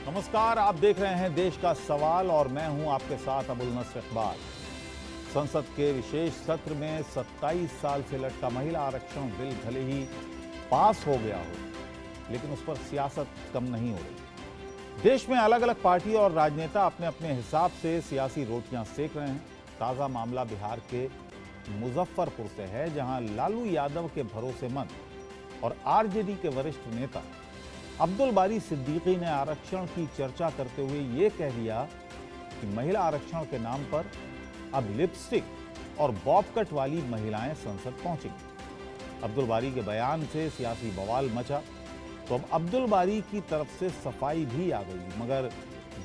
नमस्कार, आप देख रहे हैं देश का सवाल और मैं हूं आपके साथ अबुल नस्र इकबाल। संसद के विशेष सत्र में 27 साल से लटका महिला आरक्षण बिल भले ही पास हो गया हो, लेकिन उस पर सियासत कम नहीं हो रही। देश में अलग अलग पार्टी और राजनेता अपने अपने हिसाब से सियासी रोटियां सेक रहे हैं। ताजा मामला बिहार के मुजफ्फरपुर से है, जहां लालू यादव के भरोसेमंद और आरजेडी के वरिष्ठ नेता अब्दुल बारी सिद्दीकी ने आरक्षण की चर्चा करते हुए ये कह दिया कि महिला आरक्षण के नाम पर अब लिपस्टिक और बॉब कट वाली महिलाएं संसद पहुंचेंगी। अब्दुल बारी के बयान से सियासी बवाल मचा, तो अब अब्दुल बारी की तरफ से सफाई भी आ गई, मगर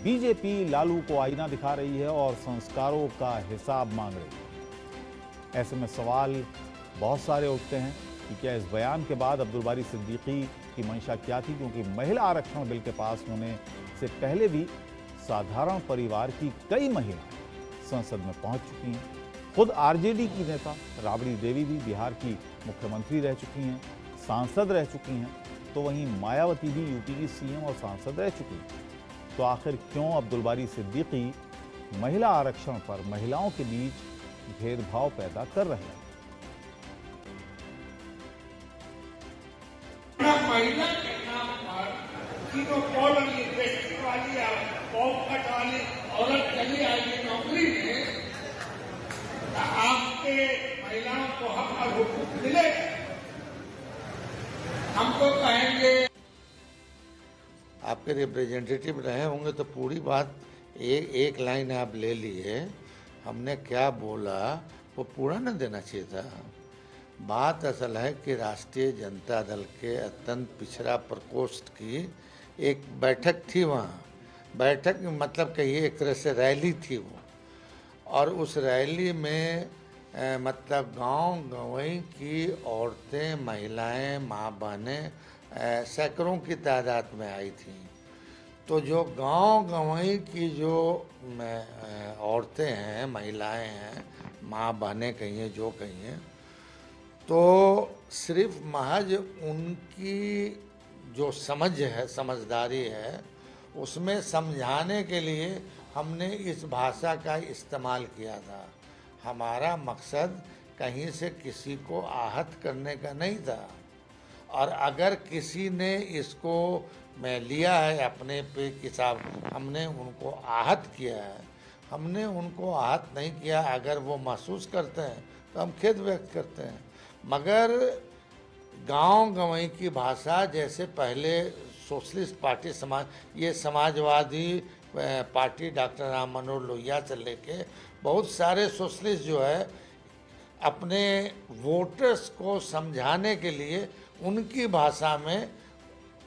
बीजेपी लालू को आईना दिखा रही है और संस्कारों का हिसाब मांग रही है। ऐसे में सवाल बहुत सारे उठते हैं कि क्या इस बयान के बाद अब्दुल बारी सिद्दीकी की मंशा क्या थी, क्योंकि महिला आरक्षण बिल के पास होने से पहले भी साधारण परिवार की कई महिलाएं संसद में पहुंच चुकी हैं। खुद आरजेडी की नेता राबड़ी देवी भी बिहार की मुख्यमंत्री रह चुकी हैं, सांसद रह चुकी हैं, तो वहीं मायावती भी यूपी की सीएम और सांसद रह चुकी हैं। तो आखिर क्यों अब्दुल बारी सिद्दीकी महिला आरक्षण पर महिलाओं के बीच भेदभाव पैदा कर रहे हैं? महिला के नाम पर कि तो कॉलम लिपस्टिक वाली या बॉब कट वाली औरत चली आएगी नौकरी में, तो आपके महिलाओं को हक और हुकूक मिलेगा। हमको कहेंगे आपके रिप्रेजेंटेटिव रहे होंगे तो पूरी बात एक लाइन आप ले लिए, हमने क्या बोला वो पूरा न देना चाहिए था। बात असल है कि राष्ट्रीय जनता दल के अत्यंत पिछड़ा प्रकोष्ठ की एक बैठक थी। वहाँ बैठक मतलब कहिए एक तरह से रैली थी वो, और उस रैली में मतलब गांव गंवई की औरतें, महिलाएं, माँ बहनें सैकड़ों की तादाद में आई थी। तो जो गांव गंवई की जो औरतें हैं, महिलाएं हैं, माँ बहनें कहिए जो कहिए, तो सिर्फ महज उनकी जो समझ है, समझदारी है, उसमें समझाने के लिए हमने इस भाषा का इस्तेमाल किया था। हमारा मकसद कहीं से किसी को आहत करने का नहीं था, और अगर किसी ने इसको मैं लिया है अपने पे कि साहब हमने उनको आहत किया है, हमने उनको आहत नहीं किया। अगर वो महसूस करते हैं तो हम खेद व्यक्त करते हैं, मगर गांव गंवई की भाषा जैसे पहले सोशलिस्ट पार्टी ये समाजवादी पार्टी डॉक्टर राम मनोहर लोहिया से लेके बहुत सारे सोशलिस्ट जो है अपने वोटर्स को समझाने के लिए उनकी भाषा में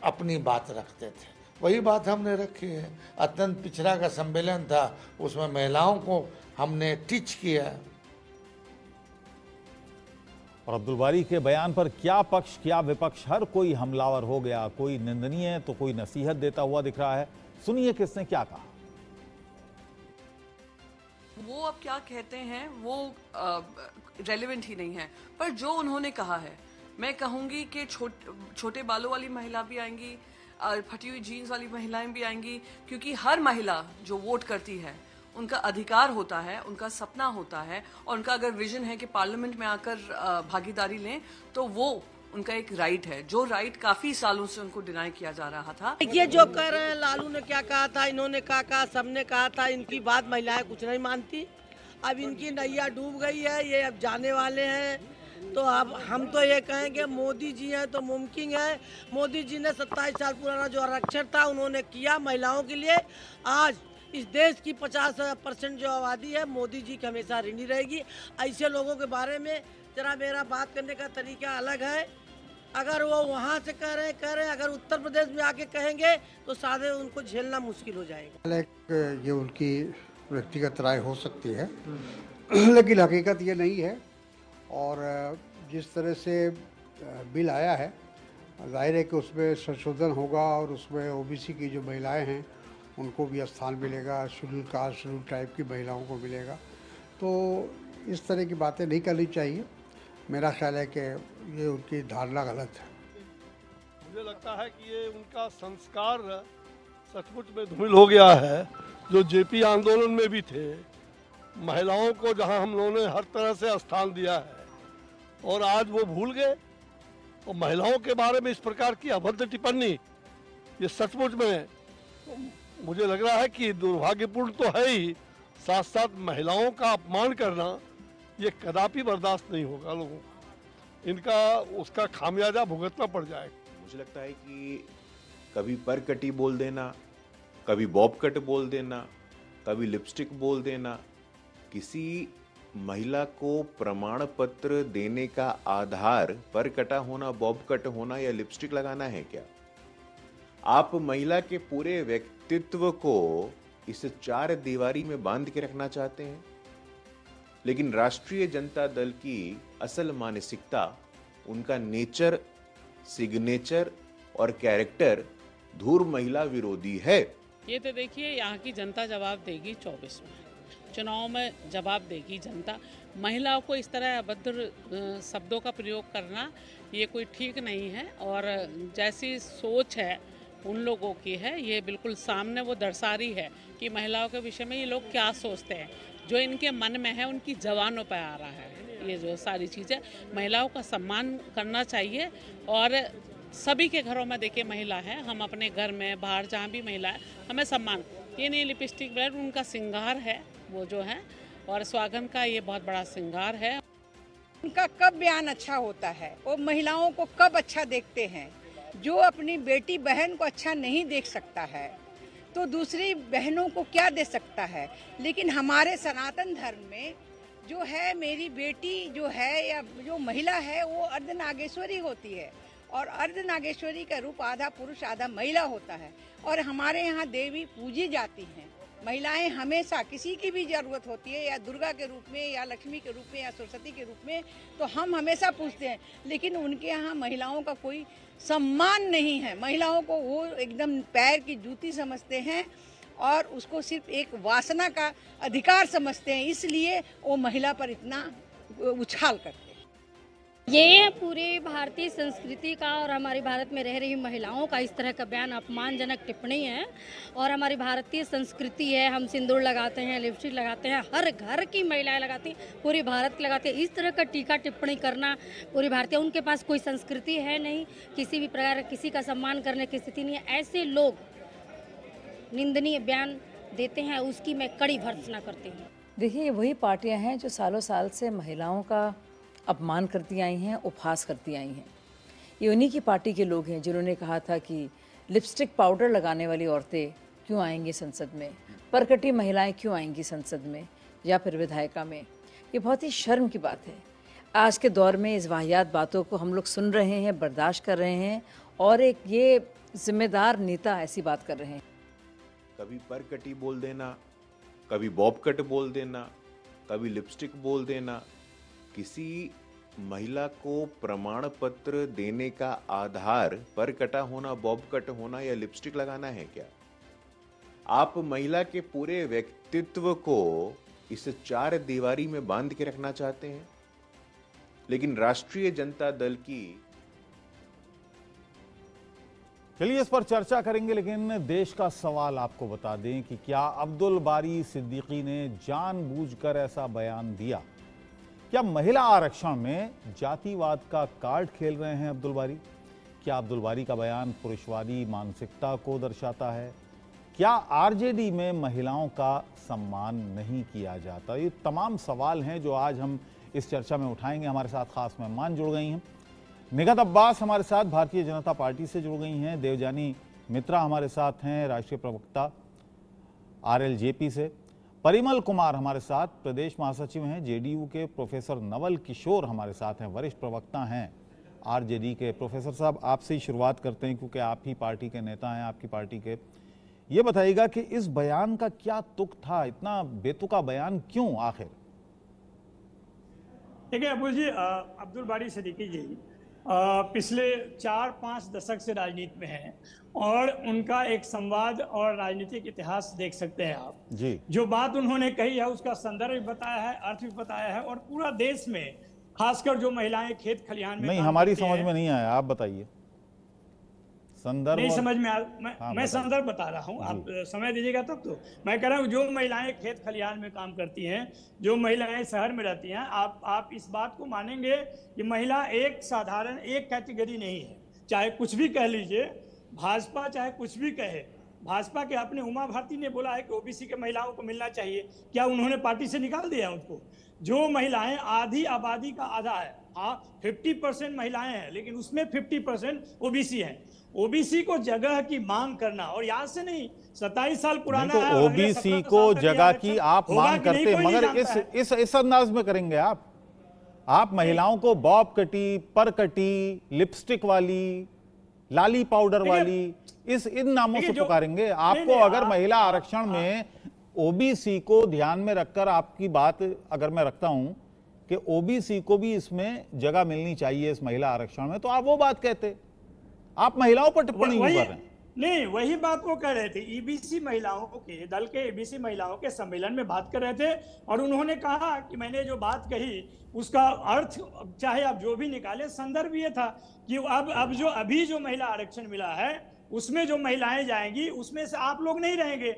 अपनी बात रखते थे। वही बात हमने रखी है। अत्यंत पिछड़ा का सम्मेलन था, उसमें महिलाओं को हमने टीच किया। और अब्दुल बारी के बयान पर क्या पक्ष क्या विपक्ष, हर कोई हमलावर हो गया। कोई निंदनीय है तो कोई नसीहत देता हुआ दिख रहा है। सुनिए किसने क्या कहा। वो अब क्या कहते हैं वो रेलेवेंट ही नहीं है, पर जो उन्होंने कहा है, मैं कहूंगी कि छोटे बालों वाली महिला भी आएंगी, फटी हुई जीन्स वाली महिलाएं भी आएंगी, क्योंकि हर महिला जो वोट करती है उनका अधिकार होता है, उनका सपना होता है, और उनका अगर विजन है कि पार्लियामेंट में आकर भागीदारी लें तो वो उनका एक राइट है, जो राइट काफी सालों से उनको डिनाई किया जा रहा था। ये जो कह रहे हैं, लालू ने क्या कहा था, इन्होंने क्या कहा, सबने कहा था, इनकी बात महिलाएं कुछ नहीं मानती। अब इनकी नैया डूब गई है, ये अब जाने वाले हैं। तो अब हम तो ये कहेंगे मोदी जी हैं तो मुमकिन है। मोदी जी ने 27 साल पुराना जो आरक्षण था उन्होंने किया महिलाओं के लिए। आज इस देश की 50% जो आबादी है मोदी जी की हमेशा ऋणी रहेगी। ऐसे लोगों के बारे में जरा मेरा बात करने का तरीका अलग है। अगर वो वहाँ से कह रहे हैं, अगर उत्तर प्रदेश में आके कहेंगे तो साधे उनको झेलना मुश्किल हो जाएगा। ये उनकी व्यक्तिगत राय हो सकती है, लेकिन हकीकत ये नहीं है। और जिस तरह से बिल आया है, जाहिर है कि उसमें संशोधन होगा और उसमें ओबीसी की जो महिलाएं हैं उनको भी स्थान मिलेगा, शेड्यूल कास्ट, शेड्यूल ट्राइब की महिलाओं को मिलेगा। तो इस तरह की बातें नहीं करनी चाहिए। मेरा ख्याल है कि ये उनकी धारणा गलत है। मुझे लगता है कि ये उनका संस्कार सचमुच में धूमिल हो गया है। जो जेपी आंदोलन में भी थे, महिलाओं को जहां हम लोगों ने हर तरह से स्थान दिया है, और आज वो भूल गए। और महिलाओं के बारे में इस प्रकार की अभद्र टिप्पणी, ये सचमुच में मुझे लग रहा है कि दुर्भाग्यपूर्ण तो है ही, साथ साथ महिलाओं का अपमान करना ये कदापि बर्दाश्त नहीं होगा लोगों को। इनका उसका खामियाजा भुगतना पड़ जाएगा। मुझे लगता है कि कभी परकटी बोल देना, कभी बॉब कट बोल देना, कभी लिपस्टिक बोल देना, किसी महिला को प्रमाण पत्र देने का आधार परकटा होना, बॉब कट होना या लिपस्टिक लगाना है क्या? आप महिला के पूरे व्यक्तित्व को इस चार दीवारी में बांध के रखना चाहते हैं, लेकिन राष्ट्रीय जनता दल की असल मानसिकता, उनका नेचर, सिग्नेचर और कैरेक्टर धूर महिला विरोधी है। ये तो देखिए, यहाँ की जनता जवाब देगी 24 में, चुनाव में जवाब देगी जनता। महिलाओं को इस तरह अभद्र शब्दों का प्रयोग करना ये कोई ठीक नहीं है, और जैसी सोच है उन लोगों की है, ये बिल्कुल सामने वो दर्शा रही है कि महिलाओं के विषय में ये लोग क्या सोचते हैं। जो इनके मन में है उनकी जवानों पर आ रहा है ये जो सारी चीज़ें। महिलाओं का सम्मान करना चाहिए, और सभी के घरों में देखिए महिला है, हम अपने घर में बाहर जहाँ भी महिला है हमें सम्मान, ये नहीं लिपस्टिक ब्लेड उनका श्रृंगार है वो जो है, और स्वागत का ये बहुत बड़ा श्रृंगार है। उनका कब बयान अच्छा होता है, वो महिलाओं को कब अच्छा देखते हैं। जो अपनी बेटी बहन को अच्छा नहीं देख सकता है तो दूसरी बहनों को क्या दे सकता है। लेकिन हमारे सनातन धर्म में जो है, मेरी बेटी जो है या जो महिला है वो अर्धनागेश्वरी होती है, और अर्धनागेश्वरी का रूप आधा पुरुष आधा महिला होता है। और हमारे यहाँ देवी पूजी जाती हैं। महिलाएं हमेशा किसी की भी जरूरत होती है, या दुर्गा के रूप में या लक्ष्मी के रूप में या सरस्वती के रूप में, तो हम हमेशा पूछते हैं। लेकिन उनके यहाँ महिलाओं का कोई सम्मान नहीं है। महिलाओं को वो एकदम पैर की जूती समझते हैं, और उसको सिर्फ एक वासना का अधिकार समझते हैं, इसलिए वो महिला पर इतना उछाल करते हैं। ये पूरी भारतीय संस्कृति का और हमारे भारत में रह रही महिलाओं का इस तरह का बयान अपमानजनक टिप्पणी है। और हमारी भारतीय संस्कृति है, हम सिंदूर लगाते हैं, लिपस्टिक लगाते हैं, हर घर की महिलाएं लगाती हैं, पूरी भारत की लगाती है। इस तरह का टीका टिप्पणी करना पूरी भारतीय, उनके पास कोई संस्कृति है नहीं, किसी भी प्रकार किसी का सम्मान करने की स्थिति नहीं है। ऐसे लोग निंदनीय बयान देते हैं, उसकी मैं कड़ी भर्त्सना करती हूँ। देखिए, वही पार्टियां हैं जो सालों साल से महिलाओं का अपमान करती आई हैं, उपहास करती आई हैं। ये उन्हीं की पार्टी के लोग हैं जिन्होंने कहा था कि लिपस्टिक पाउडर लगाने वाली औरतें क्यों आएंगी संसद में, परकटी महिलाएं क्यों आएंगी संसद में या फिर विधायिका में। ये बहुत ही शर्म की बात है। आज के दौर में इस वाहियात बातों को हम लोग सुन रहे हैं, बर्दाश्त कर रहे हैं, और एक ये जिम्मेदार नेता ऐसी बात कर रहे हैं। कभी परकटी बोल देना, कभी बॉब कट बोल देना, कभी लिपस्टिक बोल देना, किसी महिला को प्रमाण पत्र देने का आधार परकटा होना, बॉब कट होना या लिपस्टिक लगाना है क्या? आप महिला के पूरे व्यक्तित्व को इस चार दीवारी में बांध के रखना चाहते हैं, लेकिन राष्ट्रीय जनता दल की। चलिए इस पर चर्चा करेंगे, लेकिन देश का सवाल आपको बता दें कि क्या अब्दुल बारी सिद्दीकी ने जानबूझकर ऐसा बयान दिया? क्या महिला आरक्षण में जातिवाद का कार्ड खेल रहे हैं अब्दुल बारी? क्या अब्दुल बारी का बयान पुरुषवादी मानसिकता को दर्शाता है? क्या आरजेडी में महिलाओं का सम्मान नहीं किया जाता? ये तमाम सवाल हैं जो आज हम इस चर्चा में उठाएंगे। हमारे साथ खास मेहमान जुड़ गई हैं। निगत अब्बास हमारे साथ भारतीय जनता पार्टी से जुड़ गई हैं। देवजानी मित्रा हमारे साथ हैं, राष्ट्रीय प्रवक्ता आरएलजेपी से। परिमल कुमार हमारे साथ प्रदेश महासचिव हैं जेडीयू के। प्रोफेसर नवल किशोर हमारे साथ हैं, वरिष्ठ प्रवक्ता हैं आरजेडी के। प्रोफेसर साहब, आपसे ही शुरुआत करते हैं क्योंकि आप ही पार्टी के नेता हैं, आपकी पार्टी के। ये बताइएगा कि इस बयान का क्या तुक था? इतना बेतुका बयान क्यों आखिर? देखिए अबुल जी, अब्दुल बारी सिद्दीकी जी पिछले 4-5 दशक से राजनीति में हैं, और उनका एक संवाद और राजनीतिक इतिहास देख सकते हैं आप जी। जो बात उन्होंने कही है उसका संदर्भ भी बताया है, अर्थ भी बताया है, और पूरा देश में खासकर जो महिलाएं खेत खलिहान में नहीं, हमारी समझ में नहीं आया, आप बताइए। संदर्भ नहीं समझ में हाँ, मैं संदर्भ बता रहा हूँ, आप समय दीजिएगा तब तो मैं कह रहा हूँ जो महिलाएं खेत खलिहान में काम करती हैं, जो महिलाएं शहर में रहती हैं, आप इस बात को मानेंगे कि महिला एक साधारण एक कैटेगरी नहीं है। चाहे कुछ भी कह लीजिए, भाजपा चाहे कुछ भी कहे, भाजपा के अपने उमा भारती ने बोला है कि ओबीसी के महिलाओं को मिलना चाहिए, क्या उन्होंने पार्टी से निकाल दिया उनको? जो महिलाएं आधी आबादी का आधा है, हाँ 50% महिलाएं हैं, लेकिन उसमें 50% ओबीसी हैं। ओबीसी को जगह की मांग करना, और यहाँ से नहीं 27 साल पुराना तो ओबीसी को जगह की आप मांग करते, मगर इस अंदाज में करेंगे आप महिलाओं को बॉब कटी, पर कटी, लिपस्टिक वाली, लाली पाउडर वाली, इन नामों से पुकारेंगे आपको? अगर महिला आरक्षण में ओबीसी को ध्यान में रखकर आपकी बात अगर मैं रखता हूं कि ओबीसी को भी इसमें जगह मिलनी चाहिए इस महिला आरक्षण में, तो आप वो बात कहते। आप महिलाओं पर टिप्पणी क्यों कर रहे हैं? नहीं, वही बात वो कह रहे थे। ईबीसी महिलाओं के दल के ईबीसी महिलाओं के सम्मेलन में बात कर रहे थे, और उन्होंने कहा कि मैंने जो बात कही उसका अर्थ चाहे आप जो भी निकाले, संदर्भ ये था कि अब जो अभी जो महिला आरक्षण मिला है उसमें जो महिलाएं जाएंगी उसमें से आप लोग नहीं रहेंगे।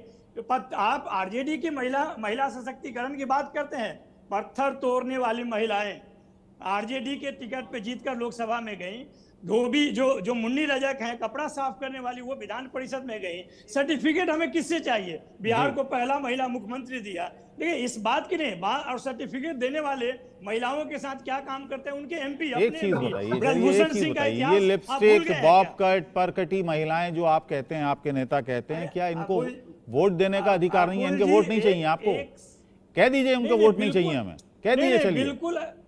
आप आरजेडी की महिला सशक्तिकरण की बात करते हैं, पत्थर तोड़ने वाली महिलाएं आरजेडी के टिकट पे जीतकर लोकसभा में गई। धोबी जो मुन्नी रजक हैं, कपड़ा साफ करने वाली, वो विधान परिषद में गई। सर्टिफिकेट हमें किससे चाहिए? बिहार को पहला महिला मुख्यमंत्री दिया। देखिए इस बात की नहीं बात, और सर्टिफिकेट देने वाले महिलाओं के साथ क्या काम करते हैं उनके एमपी। एक चीज बताइए, ये लिपस्टिक, बॉब कट, पर कटी महिलाएं जो आप कहते हैं, आपके नेता कहते हैं, क्या इनको वोट देने का अधिकार नहीं है? इनके वोट नहीं चाहिए आपको? कह दीजिए उनको वोट नहीं चाहिए, हमें कह दीजिए। चलिए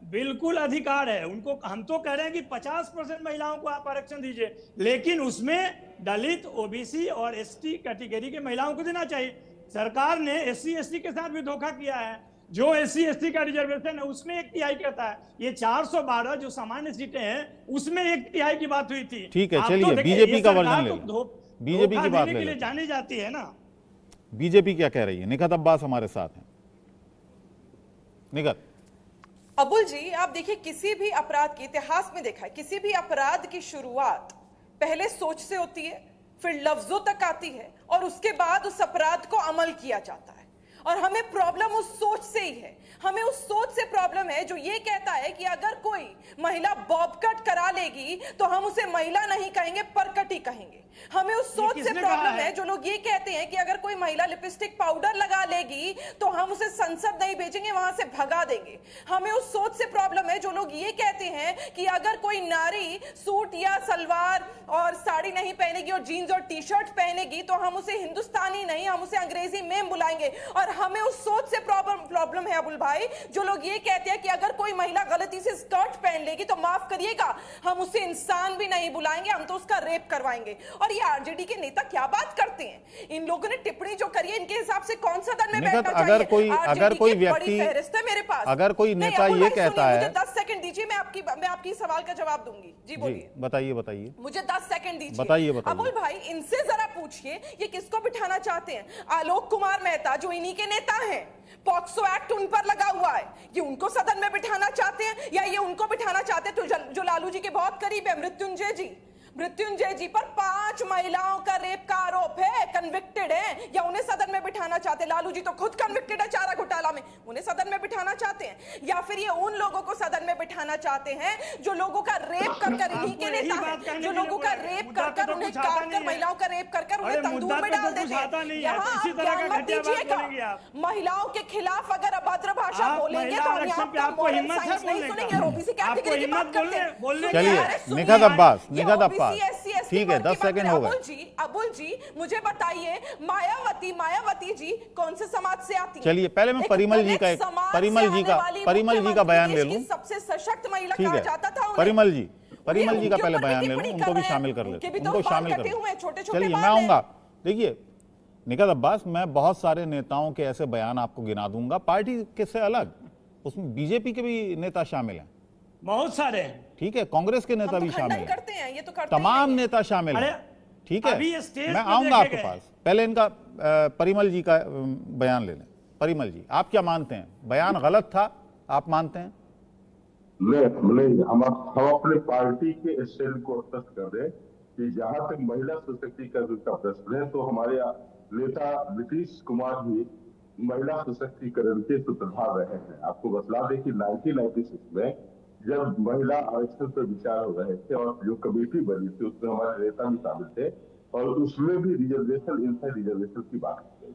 बिल्कुल अधिकार है उनको। हम तो कह रहे हैं कि 50% महिलाओं को आप आरक्षण दीजिए, लेकिन उसमें दलित, ओबीसी और एसटी कैटेगरी के महिलाओं को देना चाहिए। सरकार ने एससी एसटी के साथ भी धोखा किया है। जो एससी एसटी का रिजर्वेशन है उसमें 1 तिहाई करता है। ये 412 जो सामान्य सीटें हैं उसमें 1 तिहाई की बात हुई थी। ठीक है, चलिए बीजेपी का वर्जन ले लो। बीजेपी की बात ले लो, जानी जाती है ना। बीजेपी क्या कह रही है? निखत अब्बास हमारे साथ हैं। निखत। अबुल जी, आप देखिए किसी भी अपराध की इतिहास में देखा है, किसी भी अपराध की शुरुआत पहले सोच से होती है, फिर लफ्जों तक आती है, और उसके बाद उस अपराध को अमल किया जाता है। और हमें प्रॉब्लम उस सोच से ही है। हमें उस सोच से प्रॉब्लम है जो ये कहता है कि अगर कोई महिला बॉब कट करा लेगी तो हम उसे महिला नहीं कहेंगे, परकटी कहेंगे। हमें उस सोच से प्रॉब्लम है जो लोग ये कहते हैं कि अगर कोई महिला लिपस्टिक पाउडर लगा लेगी तो हम उसे संसद नहीं भेजेंगे, वहां से भगा देंगे। हमें उस सोच से प्रॉब्लम है जो लोग ये कहते हैं कि अगर कोई नारी सूट या सलवार और साड़ी नहीं पहनेगी और जीन्स और टी शर्ट पहनेगी तो हम उसे हिंदुस्तानी नहीं, हम उसे अंग्रेजी मेम बुलाएंगे। और हमें उस सोच से प्रॉब्लम है अबुल भाई जो लोग ये कहते हैं कि अगर कोई महिला गलती से स्कर्ट पहन लेगी तो माफ करिएगा, हम उसे इंसान भी नहीं बुलाएंगे, हम तो उसका रेप करवाएंगे। और ये आरजेडी के नेता क्या बात करते हैं? इन लोगों ने टिप्पणी जो करी है, इनके हिसाब से कौन सदन में बैठना चाहिए? अगर कोई व्यक्ति, मेरे पास अगर कोई नेता ये कहता है, मुझे 10 सेकंड दीजिए, मैं आपकी सवाल का जवाब दूंगी। जी बोलिए। बताइए। मुझे 10 सेकंड दीजिए। बताइए। अबुल भाई, इनसे जरा पूछिए ये किसको बिठाना चाहते हैं? आलोक कुमार मेहता जो इन्हीं के नेता हैं, पॉक्सो एक्ट उन पर लगा हुआ है, ये उनको सदन में बिठाना चाहते हैं या ये उनको बिठाना चाहते हैं तो जो लालू जी के बहुत करीब है, मृत्युंजय जी पर 5 महिलाओं का रेप का आरोप है, कन्विक्टेड है, या उन्हें सदन में बिठाना चाहते हैं? लालू जी तो खुद कन्विक्टेड है चारा घोटाला में, उन्हें सदन में बिठाना चाहते हैं? या फिर ये उन लोगों को सदन में बिठाना चाहते हैं जो लोगों का रेप कर इन्हीं के नेता हैं, जो लोगों का रेप कर उन्हें काटकर, महिलाओं का रेप कर उन्हें तंदूर में डाल देते हैं। यहाँ आप ज्ञान मत दीजिएगा। महिलाओं के खिलाफ अगर अभद्र भाषा बोलेंगे तो हम आपका मॉरल साइंस नहीं सुनेंगे। ओबीसी कैटेगरी की बात करते हैं। चलिए निखत अब्बास, ठीक है, 10 सेकंड हो गए। अबुल जी मुझे बताइए, मायावती जी कौन से समाज से आती है? चलिए पहले मैं परिमल जी का बयान ले लूं। सबसे सशक्त महिला कहा जाता था। परिमल जी का पहले बयान ले लूं, उनको भी शामिल कर लेते हैं। चलिए मैं आऊंगा। देखिए निखत अब्बास, मैं बहुत सारे नेताओं के ऐसे बयान आपको गिना दूंगा, पार्टी के से अलग, उसमें बीजेपी के भी नेता शामिल हैं, बहुत सारे। ठीक है, कांग्रेस के नेता भी शामिल हैं, ये तो तमाम नेता शामिल हैं। ठीक है, मैं आऊंगा आपके पास। पहले इनका परिमल जी का बयान ले लें। परिमल जी, आप क्या मानते हैं? बयान गलत था, आप मानते हैं? नहीं, हम अपने पार्टी के स्टैंड को स्पष्ट कर दें कि जहां तक महिला सशक्तिकरण का प्रश्न है तो हमारे नेता नीतीश कुमार जी महिला सशक्तिकरण के सूत्रधार रहे हैं। आपको बतला दें कि 1996 में जब महिला आरक्षण पर विचार हो रहे थे और जो कमेटी बनी थी उसमें हमारे नेता भी शामिल थे और उसमें भी रिजर्वेशन इनसाइड रिजर्वेशन की बात की गई।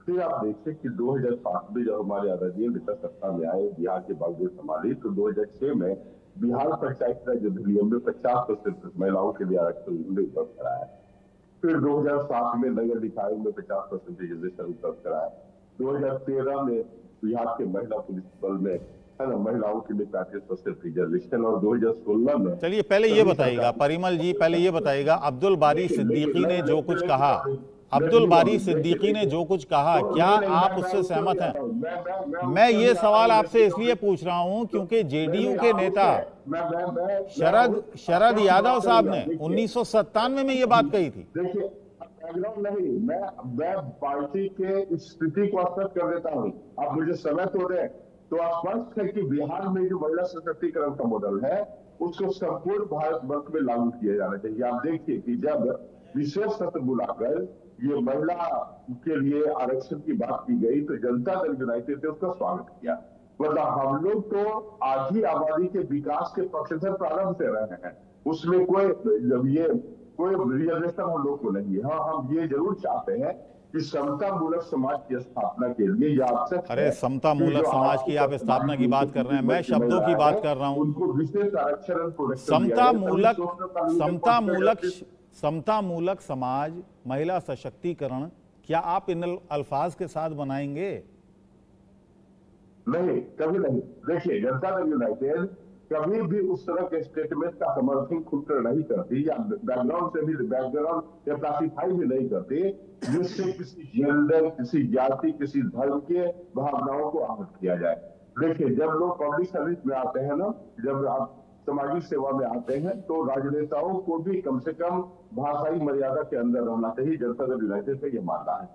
फिर आप देखिए कि 2007 में जब हमारे आदरणीय नेता सत्ता में आए, बिहार के बागडोर संभाली, तो 2006 में बिहार पंचायत राज अधिनियम में 50% महिलाओं के लिए आरक्षण उपलब्ध कराया। फिर 2007 में नगर निकायों में 50% रिजर्वेशन उपलब्ध कराया। 2013 में बिहार के महिला पुलिस बल में है ना महिलाओं के लिए 35% रिजर्वेशन और 2016 में। चलिए पहले ये बताइएगा परिमल जी, पहले ये बताइएगा अब्दुल बारी सिद्दीकी ने जो कुछ कहा, अब्दुल बारी सिद्दीकी ने जो कुछ कहा, क्या आप उससे सहमत हैं? मैं ये सवाल आपसे इसलिए पूछ रहा हूं क्योंकि जेडीयू के नेता शरद यादव साहब ने 1997 में ये बात कही थी। देखिए नहीं, मैं पार्टी के स्थिति को स्पष्ट कर देता हूँ, आप मुझे समय तो दें। तो स्पष्ट है कि बिहार में जो महिला सशक्तिकरण का मॉडल है उसको संपूर्ण भारतवर्ष में लागू किया जाना चाहिए। आप देखिए कि जब विशेष सत्र बुलाकर ये महिला के लिए आरक्षण की बात की गई तो जनता दल यूनाइटेड ने उसका स्वागत किया। मतलब हम लोग तो आधी आबादी के विकास के पक्षधर प्रारंभ से रहे हैं, उसमें कोई रिजर्वेशन हम लोग को नहीं है। हाँ, हम ये जरूर चाहते हैं कि समता मूलक समाज की स्थापना के लिए यह आवश्यक। अरे समता मूलक समाज की आप स्थापना की बात कर रहे हैं, मैं शब्दों की बात कर रहा हूं। उनको विशेष आरक्षण, समता मूलक समाज, महिला सशक्तिकरण, क्या आप इन अल्फाज के साथ बनाएंगे? नहीं, कभी नहीं। देखिए जनता दल यूनाइटेड कभी भी उस तरह के स्टेटमेंट का समर्थन खुलकर नहीं करती या बैकग्राउंड या क्लासिफाई भी नहीं करती जिससे किसी जेंडर, किसी जाति, किसी धर्म के भावनाओं को आहत किया जाए। देखिए जब लोग पब्लिक सर्विस में आते हैं ना, जब आप सामाजिक सेवा में आते हैं तो राजनेताओं को भी कम से कम भाषाई मर्यादा के अंदर रहना चाहिए। जनता दल यूनाइटेड का ये मानना है।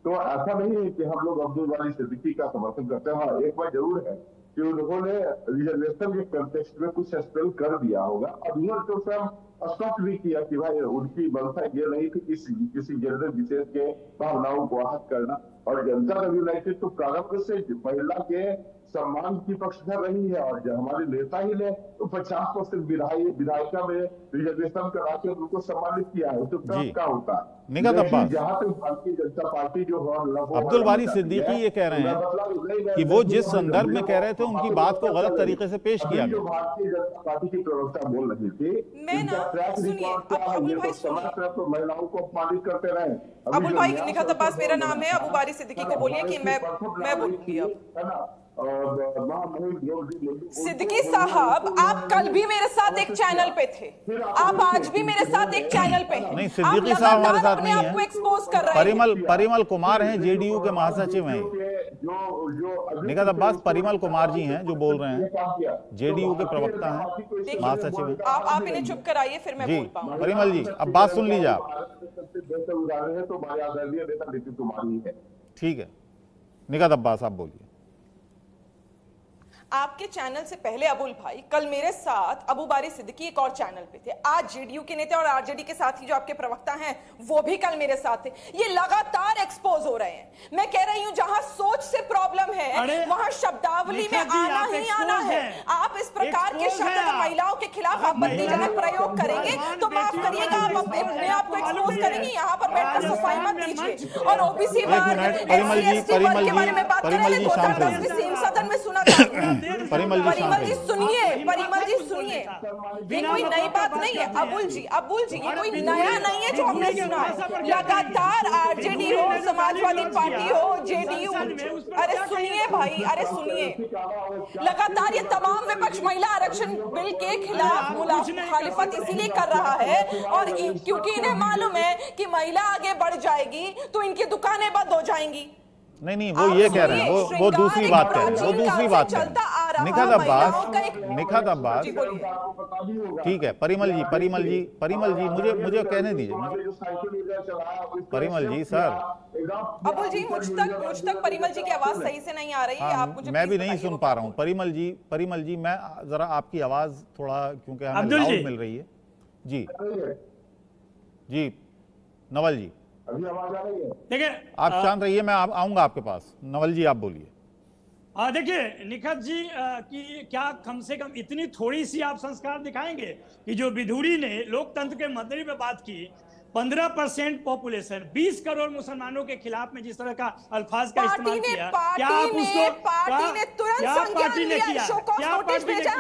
तो ऐसा नहीं है कि हम लोग अब्दुल बारी सिद्दीकी का समर्थन करते हैं। हाँ, एक बात जरूर है कि उन्होंने रिजर्वेशन के कंटेक्स्ट में कुछ एक्सप्लेन कर दिया होगा। अब यह तो सब स्पष्ट भी किया कि भाई उनकी मंशा ये नहीं थी किसी जेंडर विशेष के भावनाओं को आहत करना। और जनता दल यूनाइटेड तो प्रारंभ से महिला के सम्मान की पक्षधर रही है और जब हमारे नेता ही ने तो 50% विधायिका में रिजर्वेशन करा के उनको सम्मानित किया है। तो कब का होता है जहां तक भारतीय जनता पार्टी जो अब्दुल बारी सिद्दीकी ये कह रहे हैं कि वो जिस संदर्भ में कह रहे थे उनकी बात को गलत तरीके से पेश किया गया। भारतीय जनता पार्टी की प्रवक्ता बोल रही थी, तो महिलाओं को अपमानित करते रहे। अबुल भाई निखात अब्बास मेरा नाम है, अबू बारी सिद्दीकी को बोलिए कि मैं बोलूंगी अब, है ना। सिद्दीकी साहब आप कल भी मेरे साथ एक चैनल पे थे, आप आज भी मेरे साथ एक चैनल पे हैं। नहीं, सिद्दीकी साहब हमारे साथ नहीं आपको एक्सपोज कर रहे हैं। परिमल कुमार हैं, जेडीयू के महासचिव हैं। निखात अब्बास परिमल कुमार जी हैं जो बोल रहे हैं, जेडीयू के प्रवक्ता हैं, महासचिव हैं। आप इन्हें चुप कराइए फिर मैं बोल पाऊंगा। परिमल जी अब बात सुन लीजिए आप। ठीक है, निखात अब्बास आप बोलिए। आपके चैनल से पहले अबुल भाई कल मेरे साथ अबू बारी सिद्दीकी एक और चैनल पे थे। आज जेडीयू के नेता और आरजेडी के साथी जो आपके प्रवक्ता हैं वो भी कल मेरे साथ थे। ये लगातार एक्सपोज हो रहे हैं। मैं कह रही हूं जहां सोच से प्रॉब्लम है वहां शब्दावली में आना ही आना है। आप इस प्रकार के शब्द अगर महिलाओं के खिलाफ आपत्तिजनक प्रयोग करेंगे तो माफ करिएगा आप अपने आप को एक्सपोज करेंगे। यहाँ पर बैठकर सफाई मत दीजिए। और ओबीसी वर्ग, एससी वर्ग के बारे में बात कर रहे हैं। 2010 में सेम सदन में सुना था। परिमल जी सुनिए, ये कोई नई बात नहीं है। अबुल जी ये कोई नया नहीं है जो हमने सुना है। लगातार आरजेडी हो, समाजवादी पार्टी हो, जेडीयू, अरे सुनिए भाई, अरे सुनिए, लगातार ये तमाम विपक्ष महिला आरक्षण बिल के खिलाफ मुखालिफत इसीलिए कर रहा है और क्योंकि इन्हें मालूम है कि महिला आगे बढ़ जाएगी तो इनकी दुकानें बंद हो जाएंगी। नहीं, वो ये कह रहे हैं, वो दूसरी बात कह रहे हैं, वो दूसरी बात कह रहे हैं। निखात अब्बास ठीक है। परिमल जी मुझे कहने दीजिए। परिमल जी सर, अबुल जी मुझ तक परिमल जी की आवाज सही से नहीं आ रही है। आप मुझे मैं भी नहीं सुन पा रहा हूँ। परिमल जी मैं जरा आपकी आवाज थोड़ा, क्योंकि हमें लाउड मिल रही है जी। जी नवल जी, अभी आवाज आ रही है? देखिए आप शांत रहिए, मैं आऊंगा आपके पास। नवल जी आप बोलिए। देखिए निखत जी कि क्या कम से कम इतनी थोड़ी सी आप संस्कार दिखाएंगे कि जो विधुरी ने लोकतंत्र के मंत्री पे बात की, 15% पॉपुलेशन, 20 करोड़ मुसलमानों के खिलाफ में जिस तरह का अल्फाज का इस्तेमाल किया, क्या आप उसको क्या पार्टी ने किया, क्या पार्टी ने किया?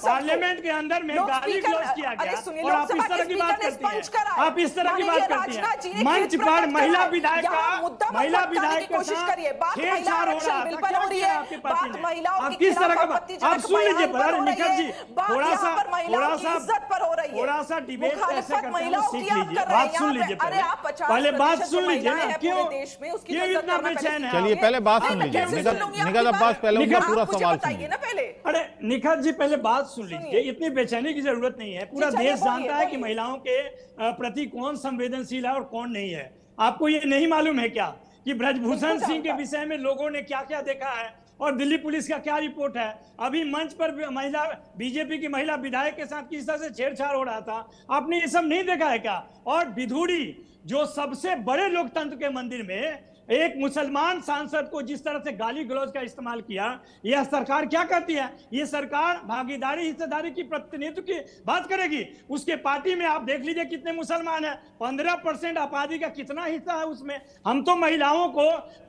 पार्लियामेंट के अंदर में गाली गलौज किया गया और आप इस तरह की बात करती हैं, आप इस तरह की बात करती हैं। मंच पर महिला विधायक के साथ छेड़छाड़ हो रहा था, क्या किया आपकी पार्टी ने? आप किस तरह का आप सुन लीजिए निखत जी, थोड़ा सा डिबेट कैसे करते हैं सीख लीजिए, बात सुन लीजिए, पहले बात सुन लीजिए ना, क्यों इतना बेचैन है? चलिए पहले बात सुन लीजिए निखत अब्बास, पहले उनका पूरा सवाल सुनिए। अरे निखत जी पहले बात सुन लीजिए, इतनी बेचैनी की जरूरत नहीं है। पूरा देश जानता है कि महिलाओं के प्रति कौन संवेदनशील है और कौन नहीं है। आपको ये नहीं मालूम है क्या कि ब्रजभूषण सिंह के विषय में लोगों ने क्या क्या देखा है और दिल्ली पुलिस का क्या रिपोर्ट है? अभी मंच पर महिला बीजेपी की महिला विधायक के साथ किस तरह से छेड़छाड़ हो रहा था, आपने ये सब नहीं देखा है क्या? और विधुरी जो सबसे बड़े लोकतंत्र के मंदिर में एक मुसलमान सांसद को जिस तरह से गाली गलौज का इस्तेमाल किया, यह सरकार क्या करती है? ये सरकार भागीदारी हिस्सेदारी की प्रतिनिधित्व की बात करेगी। उसके पार्टी में आप देख लीजिए कितने मुसलमान हैं, 15% आबादी का कितना हिस्सा है उसमें। हम तो महिलाओं को,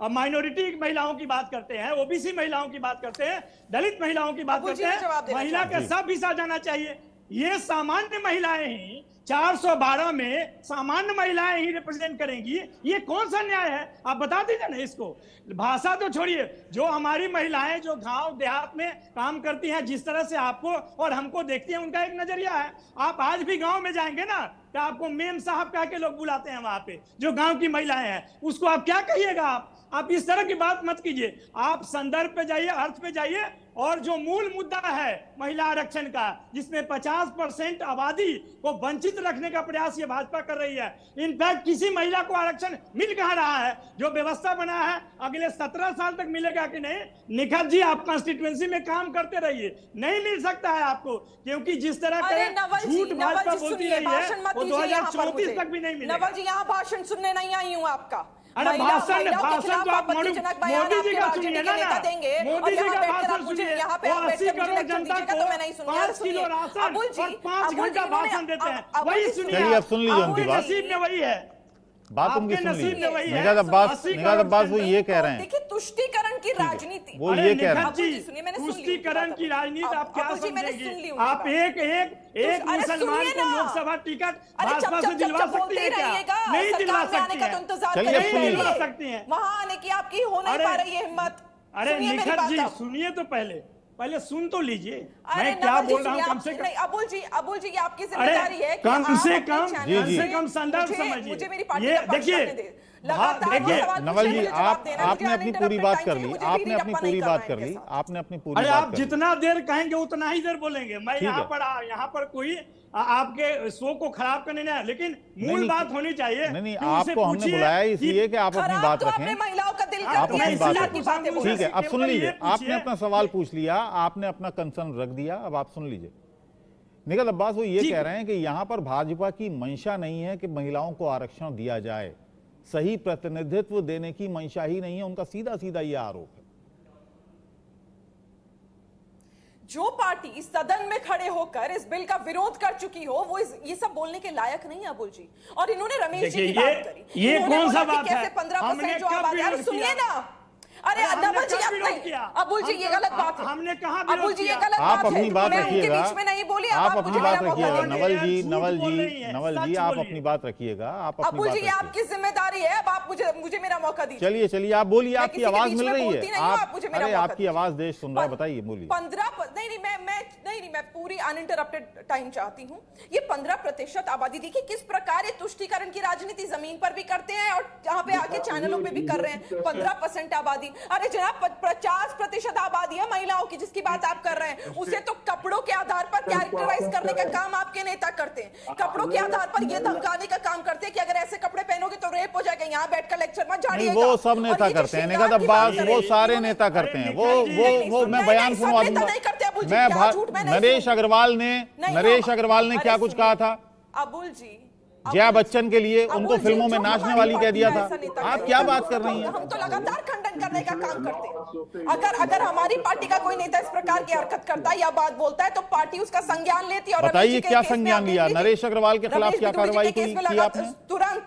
माइनॉरिटी महिलाओं की बात करते हैं, ओबीसी महिलाओं की बात करते हैं, दलित महिलाओं की बात करते हैं, महिला का सब हिस्सा जाना चाहिए। ये सामान्य महिलाएं ही 412 में सामान्य महिलाएं ही रिप्रेजेंट करेंगी, ये कौन सा न्याय है? आप बता दीजिए ना इसको। भाषा तो छोड़िए, जो हमारी महिलाएं जो गांव देहात में काम करती हैं, जिस तरह से आपको और हमको देखती हैं, उनका एक नजरिया है। आप आज भी गांव में जाएंगे ना तो आपको मेम साहब कह के लोग बुलाते हैं वहां पे, जो गांव की महिलाएं हैं, उसको आप क्या कहिएगा? आप इस तरह की बात मत कीजिए। आप संदर्भ पे जाइए, अर्थ पे जाइए, और जो मूल मुद्दा है महिला आरक्षण का, जिसमें 50% आबादी को वंचित रखने का प्रयास ये भाजपा कर रही है। इनफैक्ट किसी महिला को आरक्षण मिल कहाँ रहा है? जो व्यवस्था बना है अगले 17 साल तक मिलेगा कि नहीं? निखत जी आप कंस्टिट्यूएंसी में काम करते रहिए, नहीं मिल सकता है आपको, क्योंकि जिस तरह का झूठ भाजपा बोलती रही है वो 2034 तक भी नहीं मिलेगा। नवल जी यहाँ भाषण सुनने नहीं आई हूँ आपका। अरे भाषण तो आप मोदी जी का सुनिए ना, मोदी जी का भाषण सुनिए। 80 करोड़ जनता को 5 किलो राशन और 5 घंटा भाषण देते हैं, वही सुनिए। चलिए अब सुन लीजिए उनकी बात, नसीब में वही है, बात उनकी सुन लीजिए। निगाह अब्बास वो ये कह रहे हैं, देखिए तुष्टीकरण की राजनीति, वो ये कह रहे हैं तुष्टीकरण की राजनीति आप क्या समझेंगे? आप एक मुसलमान को लोकसभा टिकट भाजपा से दिलवा सकती है क्या? नहीं दिलवा सकती है। वहां आने की आपकी हो नहीं पा रही है हिम्मत। अरे निखत जी सुनिए तो पहले सुन तो लीजिए, मैं क्या बोल रहा हूँ। कम से कम अबुल जी आपकी जिम्मेदारी है, कम से कम संदर्भ समझिए। ये देखिए नवल जी आपने अपनी पूरी बात कर ली, आपने अपनी पूरी बात अरे आप जितना देर कहेंगे उतना ही देर बोलेंगे। मैं यहाँ पर कोई आपके शो को खराब करने नहीं, लेकिन मूल बात होनी चाहिए। नहीं आपको हमने बुलाया इसलिए कि आप अपनी बात रखें, महिलाओं का दिल आप अपनी बात रखें। ठीक है, अब सुन लीजिए, आपने अपना सवाल पूछ लिया, आपने अपना कंसर्न रख दिया, अब आप सुन लीजिए। निखत अब्बास वो ये कह रहे हैं कि यहाँ पर भाजपा की मंशा नहीं है कि महिलाओं को आरक्षण दिया जाए, सही प्रतिनिधित्व देने की मंशा ही नहीं है, उनका सीधा सीधा ये आरोप है। जो पार्टी सदन में खड़े होकर इस बिल का विरोध कर चुकी हो वो ये सब बोलने के लायक नहीं है अबुल जी। और इन्होंने रमेश जी की बात करी, ये कौन सा बात है? 15% जो आबादी, सुनिए ना, अरे नवल जी अबुल जी ये गलत बात है। हमने कहा अबुल जी ये गलत बात है, आप अपनी बात रखिएगा, बीच में नहीं बोली, आप अपनी बात रखिएगा। नवल जी आप अपनी बात रखिएगा, आप अबुल जी आपकी जिम्मेदारी है, अब आप मुझे मेरा मौका दीजिए। चलिए आप बोलिए, आपकी आवाज मिल रही है, आपकी आवाज देश सुन रहा है, बताइए बोलिए। 15 नहीं मैं पूरी अनइंटरप्टेड टाइम चाहती हूँ। ये 15% आबादी, देखिए किस प्रकार ये तुष्टीकरण की राजनीति जमीन पर भी करते हैं और जहाँ पे आके चैनलों पे भी कर रहे हैं। 15% आबादी, अरे जनाब 50% आबादी है महिलाओं की जिसकी बात आप कर रहे हैं, उसे तो कपड़ों के आधार पर कैरेक्टराइज करने का काम आपके नेता करते हैं। कपड़ों के आधार पर ये धमकाने का काम करते हैं कि अगर ऐसे कपड़े पहनोगे तो रेप हो जाएगा, यहाँ बैठकर लेक्चर मत झाड़िएगा। वो सब नेता करते हैं निखत अब्बास, वो सारे नेता करते हैं। वो मैं बयान सुनवा दूंगा। नरेश अग्रवाल ने क्या कुछ कहा था? अबुल जी जया बच्चन के लिए उनको फिल्मों में नाचने वाली कह दिया था। आप क्या बात कर रही हैं? हम तो लगातार खंडन करने का काम करते हैं। अगर हमारी पार्टी का कोई नेता इस प्रकार की हरकत करता है या बात बोलता है तो पार्टी उसका संज्ञान लेती है। और बताइए क्या संज्ञान लिया? नरेश अग्रवाल के खिलाफ क्या कार्रवाई की आपने?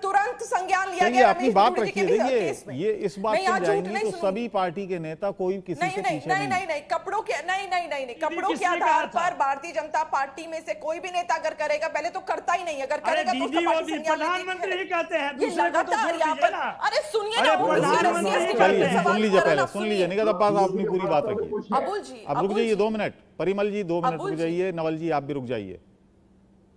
तुरंत संज्ञान लिया गया। अपनी बात रखिए। देखिए ये इस बात पर जाएंगे तो सभी पार्टी के नेता कोई किसी से पीछे नहीं कपड़ों के नहीं कपड़ों के आधार पर भारतीय जनता पार्टी में से कोई भी नेता अगर करेगा, पहले तो करता ही नहीं, अगर करेगा तो उसका पार्टी संज्ञान प्रधानमंत्री ही कहते हैं। ये लगातार यहाँ पर अरे सुनिए ना, चलिए सुन लीजिए, पहले सुन लीजिए। निगत अब्बास आप अपनी पूरी बात रखिए। अबुल जी अब रुक जाइए 2 मिनट। परिमल जी 2 मिनट रुक जाइए। नवल जी आप भी रुक जाइए।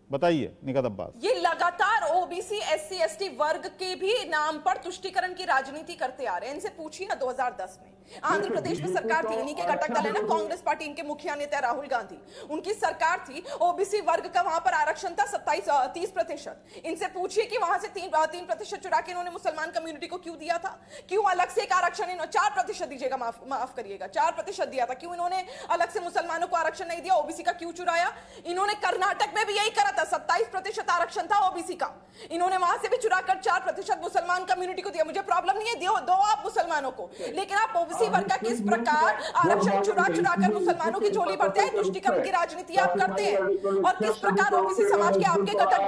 बताइए निगत अब्बास। ये लगातार ओबीसी एससी एसटी वर्ग के भी नाम पर तुष्टीकरण की राजनीति करते आ रहे हैं। इनसे पूछिए ना, 2010 में आंध्र प्रदेश में सरकार थी, इन्हीं के घटक दल है ना कांग्रेस पार्टी, इनके मुखिया नेता राहुल गांधी, उनकी सरकार थी। ओबीसी वर्ग का वहां पर आरक्षण था 30%। इनसे पूछिए कि वहां से 3% चुरा के इन्होंने मुसलमान कम्युनिटी को क्यों दिया था? क्यों अलग से एक आरक्षण? 4% दीजिएगा, माफ करिएगा, 4% दिया था। क्यों इन्होंने अलग से मुसलमानों को आरक्षण नहीं दिया? ओबीसी का क्यों चुराया? इन्होंने कर्नाटक में भी यही करा था, 27% आरक्षण था ओबीसी का, इन्होंने वहां से भी चुराकर 4% मुसलमान कम्युनिटी को दिया। मुझे प्रॉब्लम नहीं है, दो आप मुसलमानों को, लेकिन आप ओबीसी वर्ग का किस प्रकार आरक्षण चुरा कर मुसलमानों की झोली भरते हैं, तुष्टीकरण की राजनीति आप करते हैं, और किस प्रकार ओबीसी समाज के आपके घटक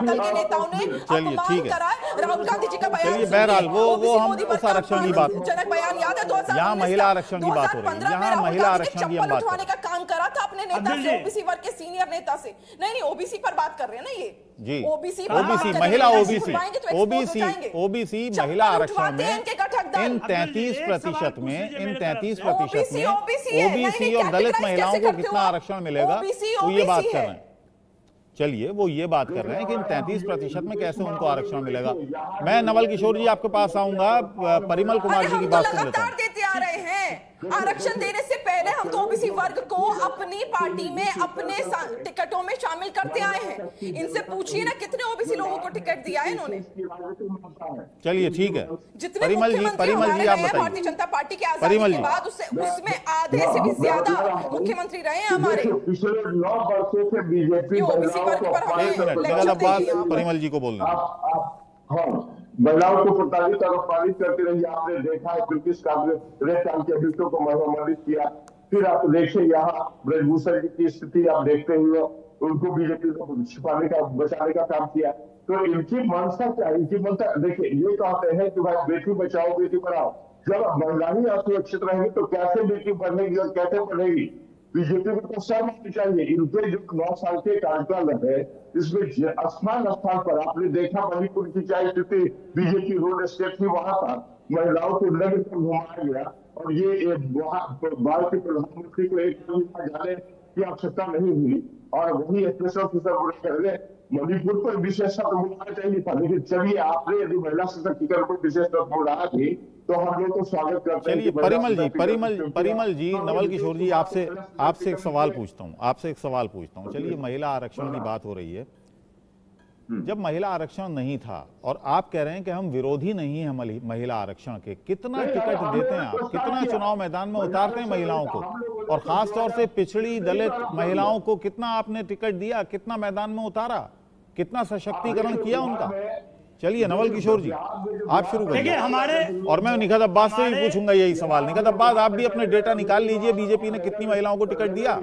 दल के नेताओं ने अपमान करा है। राहुल गांधी जी का बयान, बहरहाल वो हम उस आरक्षण की बात, जनक बयान याद है? 2019 यहाँ महिला आरक्षण की बात हो रही है, यहाँ महिला आरक्षण की हम बात उठवाने का काम करा था अपने नेता से, ओबीसी वर्ग के सीनियर नेता से। नहीं ओबीसी पर बात कर रहे हैं ना ये जी। ओबीसी महिला ओबीसी महिला आरक्षण में इन 33% में ओबीसी और दलित महिलाओं को कितना आरक्षण मिलेगा, वो ये बात कर रहे हैं। चलिए वो ये बात कर रहे हैं कि इन 33% में कैसे उनको आरक्षण मिलेगा। मैं नवल किशोर जी आपके पास आऊंगा, परिमल कुमार जी की बात सुन लेता हूं। देते आ रहे हैं आरक्षण देने से पहले हम तो ओबीसी वर्ग को अपनी पार्टी में अपने टिकटों में शामिल करते आए हैं। इनसे पूछिए ना कितने ओबीसी लोगों को टिकट दिया है इन्होंने। चलिए ठीक है, जितने परिमल जी आप बताइए। भारतीय जनता पार्टी के आजादी के बाद उसमें आधे से भी ज्यादा मुख्यमंत्री रहे हैं हमारे। पिछले 9 वर्षों से बीजेपी परिमल जी को बोलना। महिलाओं को प्रताड़ित और अपमानित करती रही, आपने देखा है ब्रिटिश कांग्रेस रेड टाइम के अभियुक्तों को सम्मानित किया। फिर आप देखिए यहाँ ब्रजभूषण जी की स्थिति आप देखते हुए उनको बीजेपी को छिपाने का बचाने का काम किया। तो इनकी मंशा क्या है? इनकी मंशा देखिए, ये कहते हैं कि भाई बेटी बचाओ बेटी पढ़ाओ। जब महिला ही असुरक्षित रहेगी तो कैसे बेटी पढ़ेगी और कैसे पढ़ेगी? बीजेपी को तो शर्म आनी चाहिए। इनके जो 9 साल के कार्यकाल है इसमें स्थान पर आपने देखा मणिपुर की क्या स्थिति, बीजेपी रूल स्टेट थी, वहां पर महिलाओं को नगर पर घुमाया गया और ये भारत के प्रधानमंत्री को एक जाने की आवश्यकता नहीं हुई और वही स्पेशल ऑफिसर कर रहे। मणिपुर पर विशेष सत्र बुलाना चाहिए था, लेकिन चलिए आपने यदि महिला सशक्तिकरण पर विशेष सत्र बुलाया थी तो हम लोग तो स्वागत करते हैं। चलिए परिमल जी नवल किशोर जी आपसे एक सवाल पूछता हूँ। चलिए महिला आरक्षण की बात हो रही है। जब महिला आरक्षण नहीं था और आप कह रहे हैं कि हम विरोधी नहीं हैं महिला आरक्षण के, कितना टिकट देते हैं आप, कितना चुनाव मैदान में उतारते हैं महिलाओं को, और खास तौर से पिछड़ी दलित महिलाओं को कितना आपने टिकट दिया, कितना मैदान में उतारा, कितना सशक्तिकरण किया उनका? चलिए नवल किशोर जी आप शुरू करिए। और मैं निगत अब्बास से भी पूछूंगा यही सवाल। निगत अब्बास आप भी अपने डेटा निकाल लीजिए, बीजेपी ने कितनी महिलाओं को टिकट दिया,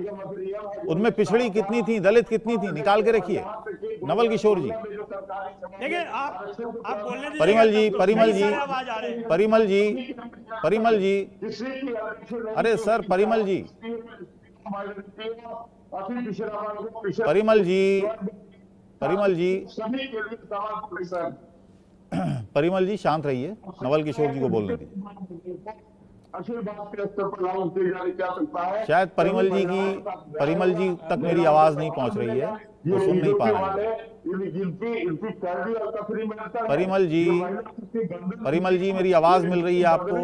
उनमें पिछड़ी कितनी थी, दलित कितनी थी, निकाल के रखिए। नवल किशोर जी, परिमल जी, अरे सर परिमल जी शांत रहिए, नवल किशोर जी को बोलने दीजिए। शायद परिमल जी तक मेरी आवाज नहीं पहुंच रही है, वो सुन नहीं पा रहे हैं। परिमल जी मेरी आवाज मिल रही है आपको?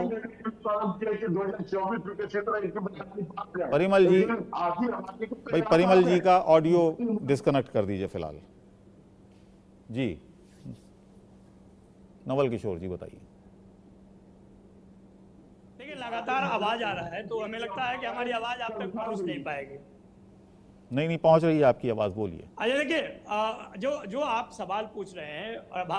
परिमल जी का ऑडियो डिस्कनेक्ट कर दीजिए फिलहाल। जी नवल किशोर जी बताइए। देखिए लगातार आवाज आ रहा है तो हमें लगता है कि हमारी आवाज आप तक पहुंच नहीं पाएगी। नहीं पहुंच रही है आपकी आवाज, बोलिए। अच्छा देखिए, जो आप सवाल पूछ रहे हैं,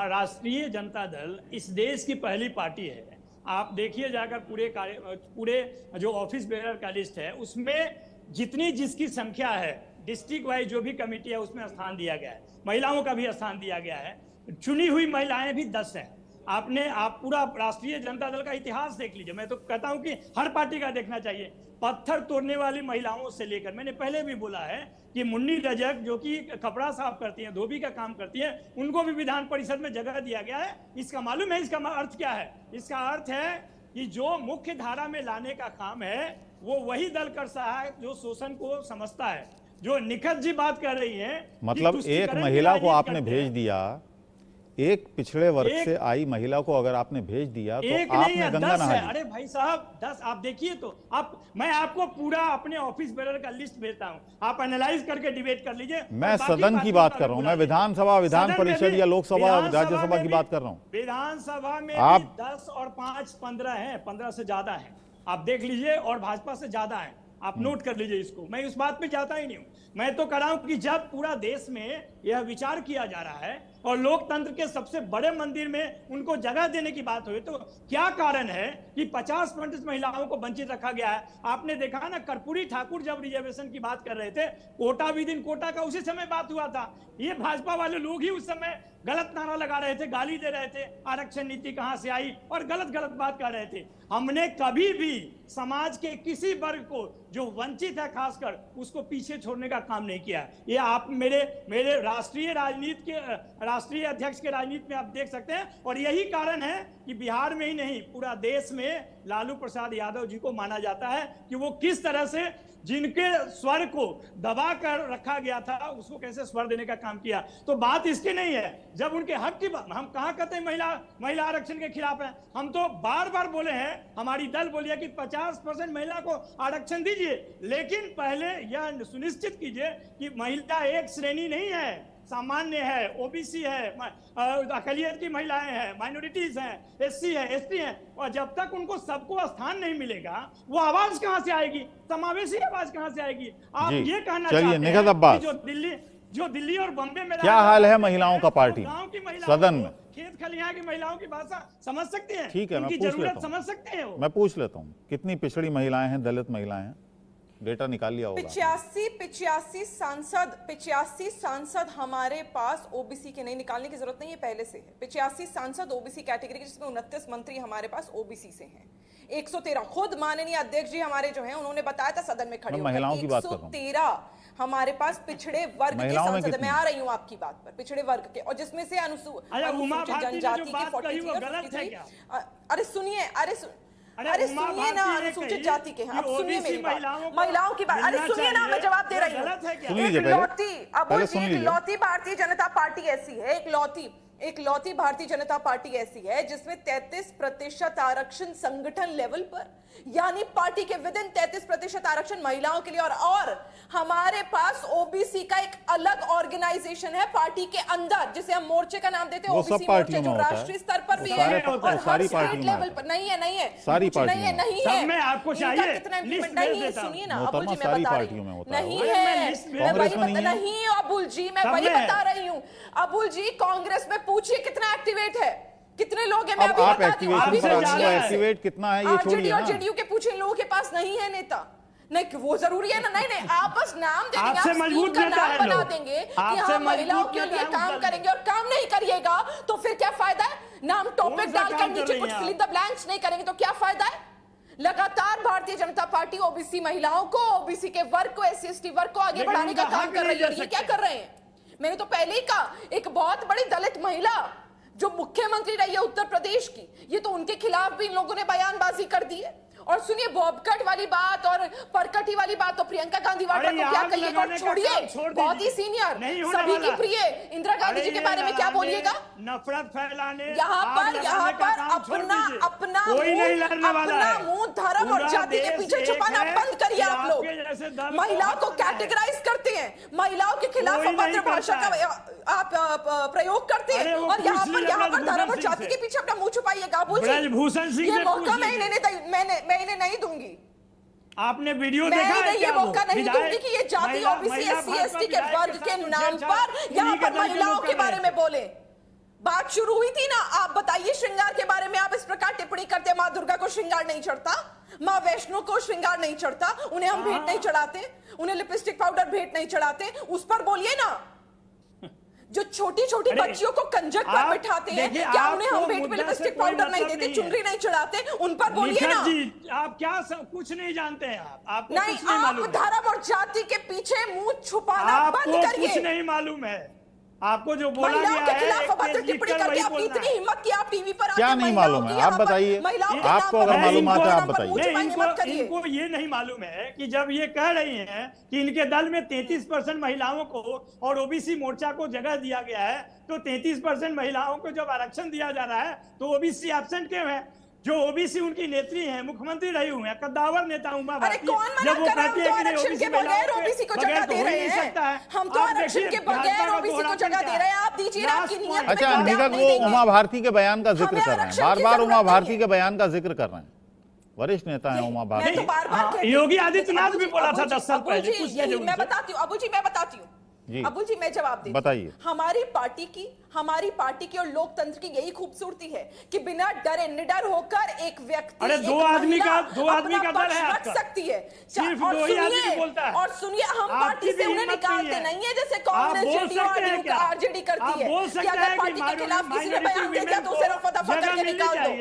राष्ट्रीय जनता दल इस देश की पहली पार्टी है। आप देखिए जाकर पूरे जो ऑफिस बेरर का लिस्ट है उसमें जितनी जिसकी संख्या है, डिस्ट्रिक्ट वाइज जो भी कमेटी है उसमें स्थान दिया गया है, महिलाओं का भी स्थान दिया गया है, चुनी हुई महिलाएं भी 10 हैं। आप पूरा राष्ट्रीय जनता दल का इतिहास देख लीजिए। मैं तो कहता हूं कि हर पार्टी का देखना चाहिए। पत्थर तोड़ने वाली महिलाओं से लेकर, मैंने पहले भी बोला है कि मुन्नी रजक जो कि कपड़ा साफ करती हैं, धोबी का काम करती हैं, उनको भी विधान परिषद में जगह दिया गया है। इसका मालूम है इसका अर्थ क्या है? इसका अर्थ है कि जो मुख्य धारा में लाने का काम है वो वही दल कर रहा है जो शोषण को समझता है। जो निखत जी बात कर रही है, मतलब एक महिला को आपने भेज दिया, एक पिछड़े वर्ग से आई महिला को अगर आपने भेज दिया तो आपने गंगा नहा ली। अरे भाई साहब 10 आप देखिए तो मैं आपको पूरा अपने ऑफिस बेरर का लिस्ट भेजता हूं, आप एनालाइज करके डिबेट कर लीजिए। मैं सदन की बात कर रहा हूं, मैं विधानसभा, विधान परिषद या लोकसभा, राज्यसभा की बात कर रहा हूं। विधानसभा में आप 10 और 5 15 हैं, 15 से ज्यादा हैं, आप देख लीजिए, और भाजपा से ज्यादा है, आप नोट कर लीजिए इसको। मैं उस बात पे जाता ही नहीं हूं। मैं तो कह रहा हूं कि जब पूरा देश में यह विचार किया जा रहा है और लोकतंत्र के सबसे बड़े मंदिर में उनको जगह देने की बात हुई, तो क्या कारण है कि 50% महिलाओं को वंचित रखा गया है? आपने देखा ना, कर्पूरी ठाकुर जब रिजर्वेशन की बात कर रहे थे, कोटा विद इन कोटा का उसी समय बात हुआ था। ये भाजपा वाले लोग ही उस समय गलत नारा लगा रहे थे, गाली दे रहे थे, आरक्षण नीति कहां से आई, और गलत बात कर रहे थे। हमने कभी भी समाज के किसी वर्ग को जो वंचित है खासकर उसको पीछे छोड़ने का काम नहीं किया। ये आप मेरे राष्ट्रीय अध्यक्ष के राजनीति में आप देख सकते हैं। और यही कारण है कि बिहार में ही नहीं पूरा देश में लालू प्रसाद यादव जी को माना जाता है कि वो किस तरह से जिनके स्वर को दबा कर रखा गया था उसको कैसे स्वर देने का काम किया। तो बात इसकी नहीं है, जब उनके हक की बात, हम कहां कहते हैं महिला आरक्षण के खिलाफ है? हम तो बार बार बोले हैं, हमारी दल बोली है कि 50% महिला को आरक्षण दीजिए, लेकिन पहले यह सुनिश्चित कीजिए कि महिला एक श्रेणी नहीं है, सामान्य है, ओबीसी है, अकलियत की महिलाएं हैं, माइनॉरिटीज हैं, एससी है, एसटी हैं, और जब तक उनको सबको स्थान नहीं मिलेगा वो आवाज कहां से आएगी? समावेशी आवाज कहां से आएगी? आप ये कहना चाहते हैं कि जो दिल्ली और बॉम्बे में क्या हाल है महिलाओं का पार्टी सदन में? खेत खलिहान की महिलाओं की भाषा समझ सकते हैं? ठीक है, मैं पूछ लेता हूँ कितनी पिछड़ी महिलाएं हैं, दलित महिलाएं हैं? डेटा निकाल लिया होगा। 85 सांसद हमारे पास ओबीसी के, नहीं निकालने की जरूरत नहीं है, पहले से है। 85 सांसद ओबीसी कैटेगरी के, जिसमें 29 मंत्री हमारे पास ओबीसी से हैं। 113 खुद माननीय अध्यक्ष जी हमारे जो हैं उन्होंने बताया था सदन में खड़े होकर, 113 हमारे पास पिछड़े वर्ग के सांसद। मैं आ रही हूँ आपकी बात पर, पिछड़े वर्ग के, और जिसमें से अनुसूचित जनजाति के 43। अरे सुनिए, अरे सुनिए ना, अनुसूचित जाति के हैं, अब सुनिए मेरी बात, महिलाओं की बात, अरे सुनिए ना, मैं जवाब दे रही हूँ। इकलौती भारतीय जनता पार्टी ऐसी है, इकलौती भारतीय जनता पार्टी ऐसी है जिसमें 33% आरक्षण संगठन लेवल पर, यानी पार्टी के विद इन 33% आरक्षण महिलाओं के लिए, और हमारे पास ओबीसी का एक अलग ऑर्गेनाइजेशन है पार्टी के अंदर, जिसे हम मोर्चे का नाम देते हैं ओबीसी मोर्चा, जो राष्ट्रीय स्तर पर भी है और हर स्टेट लेवल पर। नहीं है सारी पार्टी नहीं है, आपको चाहिए कितना इम्प्लीमेंट नहीं है? सुनिए ना अबुल जी, मैं बता रही हूँ, नहीं है, नहीं अबुल जी, मैं वही बता रही हूँ। अबुल जी, कांग्रेस में पूछिए कितना एक्टिवेट है, कितने लोग हैं? मैं अभी आप एक्टिवेट कितना है ये छोड़िए ना, जेडीयू के पूछे, लोगों के पास नहीं है नेता। नहीं वो जरूरी है ना, नहीं आप बस नाम दे देंगे, आप स्कीम का नाम बना देंगे कि हाँ महिलाओं के लिए काम करेंगे, और काम नहीं करिएगा तो फिर क्या फायदा है? नाम टॉपिक डालकर नीचे कुछ फिल इन द ब्लैंक्स नहीं करेंगे तो क्या फायदा है? लगातार भारतीय जनता पार्टी ओबीसी महिलाओं को, ओबीसी के वर्ग को, एससी एसटी वर्ग को आगे बढ़ाने का काम कर रही है। ये क्या कर रहे हैं? मैंने तो पहले ही कहा, एक बहुत बड़ी दलित महिला जो मुख्यमंत्री रही है उत्तर प्रदेश की, ये तो उनके खिलाफ भी इन लोगों ने बयानबाजी कर दी है। और सुनिए, बॉबकट वाली बात और परकटी वाली बात तो प्रियंका गांधी वाड्रा को क्या कहिएगा, और छोड़िए, बहुत ही सीनियर, सभी की प्रिय इंदिरा गांधी जी के बारे में क्या बोलिएगा? नफरत फैलाने यहाँ पर अपना मुंह धर्म और जाति के पीछे छुपाना बंद करिए। आप लोग महिलाओं को कैटेगराइज करते हैं, महिलाओं के खिलाफ अभद्र भाषा का आप प्रयोग करते हैं, और यहाँ पर धर्म और जाति के पीछे अपना मुंह छुपाइएगा। ये मौका मैं इन्हें नहीं दूंगी। आपने वीडियो मैं देखा है ये क्या? मौका नहीं विधायक दूंगी कि ये जाति महिला- ओबीसी महिला एससी भाजपा एसटी के विधायक वर्ग के के साथ नाम छेड़छाड़ पर यहाँ इन्हीं के पर दल के महिलाओं लोग के कर बारे रहे में बोले। बात शुरू हुई थी ना, आप बताइए श्रृंगार के बारे में आप इस प्रकार टिप्पणी करते, माँ दुर्गा को श्रृंगार नहीं चढ़ता, माँ वैष्णो को श्रृंगार नहीं चढ़ता, उन्हें हम भेंट नहीं चढ़ाते, उन्हें लिपस्टिक पाउडर भेंट नहीं चढ़ाते, उस पर बोलिए ना। जो छोटी छोटी बच्चियों को कंजक पर बिठाते हैं, क्या उन्हें हम भेंट में लिपस्टिक पाउडर नहीं देते, चुनरी नहीं चढ़ाते, उन पर बोलिए ना। जी, आप क्या कुछ नहीं जानते हैं, आपको नहीं, कुछ नहीं मालूम आप धर्म और जाति के पीछे मुंह छुपाना बंद आपको करिए। कुछ नहीं मालूम है, आपको जो बोला महिलाओं गया के है खिलाफ एक अभद्र पेज लिख टिप्पणी कर करके वही आपकी बोलना इतनी है। हिम्मत कि आप टीवी पर क्या आके नहीं महिलाओं मालूम की है? यहाँ आप पर बताइए, महिलाओं के आपको नाम अगर पर मालूमात है आप इनको बताइए। मुंह छुपाइए मत करिए। इनको ये नहीं मालूम है कि जब ये कह रही हैं कि इनके दल में 33% महिलाओं को और ओबीसी मोर्चा को जगह दिया गया है, तो 33% महिलाओं को जब आरक्षण दिया जा रहा है तो ओबीसी एब्सेंट क्यों है? जो ओबीसी उनकी नेत्री हैं, मुख्यमंत्री रही हुई हैं, कद्दावर नेता उमा भारती, जब वो कहती है कि नहीं ओबीसी बगैर ओबीसी को जगह दे रहे हैं, हम तो आरक्षण के बगैर ओबीसी को जगह दे रहे हैं। आप दीजिए ना आपकी नियत। अच्छा, निगत वो उमा भारती के बयान का जिक्र कर रहे हैं, बार बार उमा भारती के बयान का जिक्र कर रहे हैं। वरिष्ठ नेता है उमा भारती। योगी आदित्यनाथ भी बोला था 10 साल पहले। मैं बताती हूँ अबू जी, मैं बताती हूँ अबुल जी, मैं जवाब देती हूं। बताइए। हमारी पार्टी की और लोकतंत्र की यही खूबसूरती है कि बिना डरे निडर होकर एक व्यक्ति, अरे दो आदमी का डर है रख सकती है। सिर्फ दो ही आदमी बोलता है। और सुनिए, हम पार्टी से उन्हें निकालते नहीं है जैसे कांग्रेस जेडीयू आरजेडी करती है कि अगर पार्टी के खिलाफ किसी ने बयान दे दिया तो उसे रफा दफा करके निकाल दो।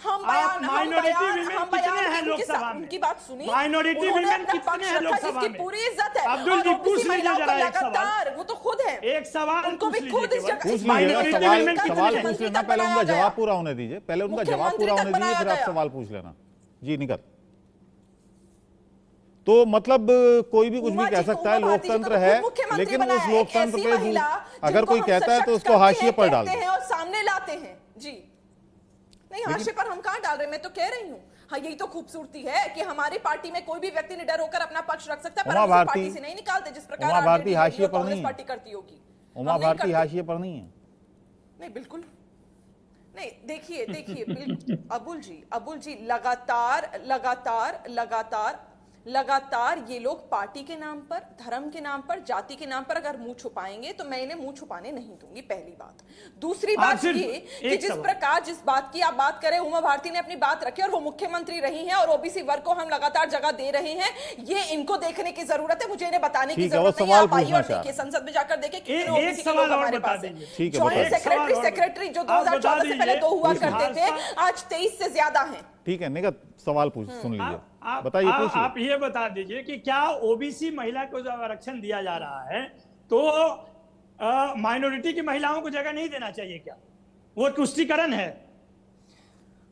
हम बयान उनकी बात सुनी, माइनॉरिटी विमेन कितने हैं लोकसभा में? पूरी इज्जत है। अब्दुल जी पूछ लीजिए जरा एक सवाल, वो तो खुद है, एक सवाल उनको भी खुद इस जगह सवाल पूछ लेना, पहले उनका जवाब पूरा होने दीजिए, पहले उनका जवाब पूरा होने दीजिए, फिर आप सवाल पूछ लेना। जी निगत, तो मतलब कोई भी कुछ भी कह सकता है, लोकतंत्र है, लेकिन उस लोकतंत्र पे अगर कोई कहता है तो उसको हाशिए पर डाल हैं और सामने लाते हैं। जी नहीं, हाशिए पर हम कहां डाल रहे, मैं तो कह रही हूँ। हाँ, यही तो खूबसूरती है कि हमारी पार्टी में कोई भी व्यक्ति निडर होकर अपना पक्ष रख सकता है, पर हम पार्टी से नहीं निकालते जिस प्रकार उमा भारती हाशिए पर नहीं पार्टी करती होगी। उमा भारती हाशिए पर नहीं है। नहीं, बिल्कुल नहीं। देखिए अबुल जी, लगातार ये लोग पार्टी के नाम पर, धर्म के नाम पर, जाति के नाम पर अगर मुंह छुपाएंगे तो मैं इन्हें मुंह छुपाने नहीं दूंगी, पहली बात। दूसरी बात ये कि जिस बात की आप बात करें, उमा भारती ने अपनी बात रखी और वो मुख्यमंत्री रही हैं और ओबीसी वर्ग को हम लगातार जगह दे रहे हैं, ये इनको देखने की जरूरत है, मुझे इन्हें बताने की जरूरत नहीं है। आप आइए और देखिए, संसद में जाकर देखिए कितने ओबीसी के लोग हमारे पास हैं। जॉइंट सेक्रेटरी जो 2014 से पहले 2 हुआ करते थे, आज 23 से ज्यादा हैं। ठीक है निगत, सवाल सुन लीजिए, बताइए। आप ये बता दीजिए कि क्या ओबीसी महिला को जब आरक्षण दिया जा रहा है तो माइनॉरिटी की महिलाओं को जगह नहीं देना चाहिए क्या? वो तुष्टीकरण है।